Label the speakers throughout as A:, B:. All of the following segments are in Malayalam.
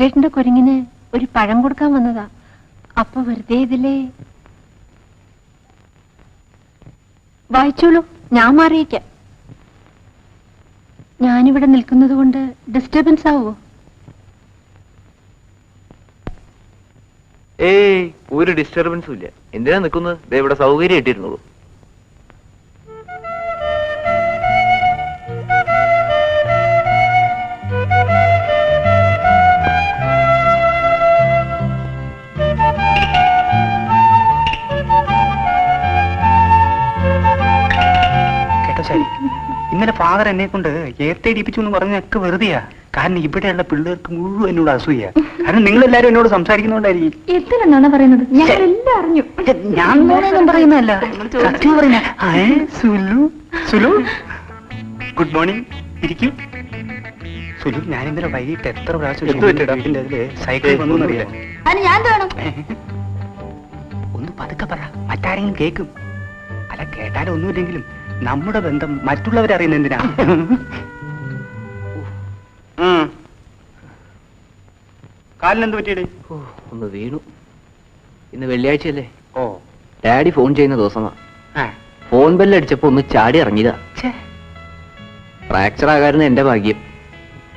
A: മജിസ്ട്രേറ്റിന്റെ കുരങ്ങിന് ഒരു പഴം കൊടുക്കാൻ വന്നതാ. അപ്പൊ വെറുതെ ഇതിലേ വായിച്ചോളൂ, ഞാൻ മാറിയിക്കാം. ഞാനിവിടെ നിൽക്കുന്നത് കൊണ്ട് ഡിസ്റ്റർബൻസ് ആവോ?
B: ഏയ്, ഒരു ഡിസ്റ്റർബൻസും ഇല്ല. എന്തിനാ നിൽക്കുന്നത്? ഇവിടെ സൗകര്യം ഇട്ടിരുന്നുള്ളൂ.
C: ഇന്നലെ ഫാദർ എന്നെ കൊണ്ട് ഏത്തേടിപ്പിച്ചു എന്ന് പറഞ്ഞൊക്കെ വെറുതെയാ. കാരണം ഇവിടെയുള്ള പിള്ളേർക്ക് മുഴുവൻ എന്നോട് അസൂയ. കാരണം നിങ്ങളെല്ലാരും എന്നോട് സംസാരിക്കുന്നോണ്ടായിരിക്കും.
A: എത്രയെന്നാണ് പറയുന്നത്? ഞങ്ങളെല്ലാം അറിഞ്ഞു.
C: ഞാൻ പറയുന്നതല്ല, സത്യം പറയുന്ന. Sulu, good morning. ഇരിക്കും. സുലു, ഞാൻ ഇന്നലെ വൈകിട്ട് എത്ര പ്രാവശ്യം വീടിന്റെ അതില് സൈക്കിൾ വന്നു അറിയാം. ഒന്ന് പതുക്കെ പറ, മറ്റാരെങ്കിലും കേൾക്കും. അല്ല, കേട്ടാലും ഒന്നുമില്ലെങ്കിലും നമ്മുടെ ബന്ധം മറ്റുള്ളവരറിയുന്ന എന്തിനാ? കാലിനെന്ത് പറ്റിയടേ?
B: ഒന്ന് വീണു. ഇന്ന് വെള്ളിയാഴ്ചയല്ലേ?
C: ഓ,
B: ഡാഡി ഫോൺ ചെയ്യുന്ന ദിവസമാ. ഫോൺ ബെല്ലടിച്ചപ്പോ ഒന്ന് ചാടി ഇറങ്ങിയതാ. ഫ്രാക്ചർ ആകാരുന്ന എന്റെ ഭാഗ്യം.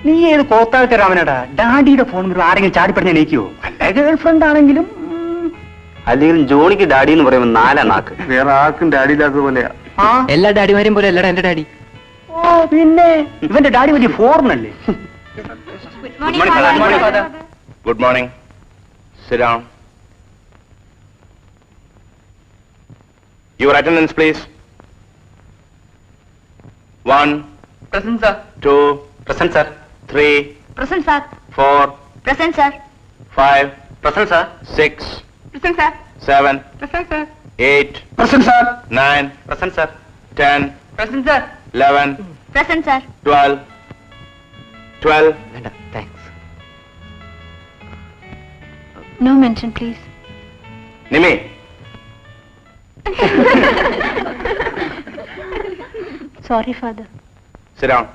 C: നീ ഏത് കോത്താഴത്തെ രാമനാടാ? ഡാഡിയുടെ ഫോൺ ആരെങ്കിലും ചാടിപ്പടിഞ്ഞ നീക്കുവോ? അല്ല, ഗേൾ ഫ്രണ്ട് ആണെങ്കിലും.
D: അല്ലെങ്കിലും ജോണിക്ക് ഡാഡി എന്ന് പറയുമ്പോൾ നാലാ നാക്ക്. വേറെ ആർക്കും ഡാഡി ഇല്ലാത്ത പോലെയാ.
B: എല്ലാ ഡാഡിമാരെയും പോലെ അല്ലടാ എന്റെ ഡാഡി.
C: ഓ, പിന്നെ ഇവന്റെ ഡാഡി വലിയ ഫോറിനല്ലേ?
D: Good morning. Sit down. Your attendance, please. 1.
C: Present, sir.
D: 2.
C: Present, sir.
D: 3.
A: Present, sir.
D: 4.
A: Present, sir.
D: 5.
C: Present, sir.
D: 6.
A: Present, sir.
D: 7.
A: Present, sir.
D: 8.
C: Present, sir.
D: 9.
C: Present, sir.
D: 10.
C: Present, sir.
D: 11.
A: Present, sir.
D: 12. 12.
B: വേണ്ട, thanks.
A: No mention, please.
D: Nimi.
A: Sorry, Father.
D: Sit down.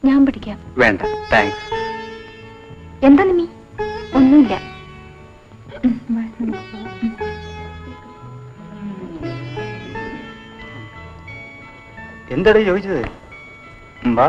A: ഞാൻ പിടിക്കാം.
C: വേണ്ട, താങ്ക്സ്.
A: എന്താ നിമി? ഒന്നുമില്ല.
C: എന്താടാ ചോദിച്ചത്? വാ.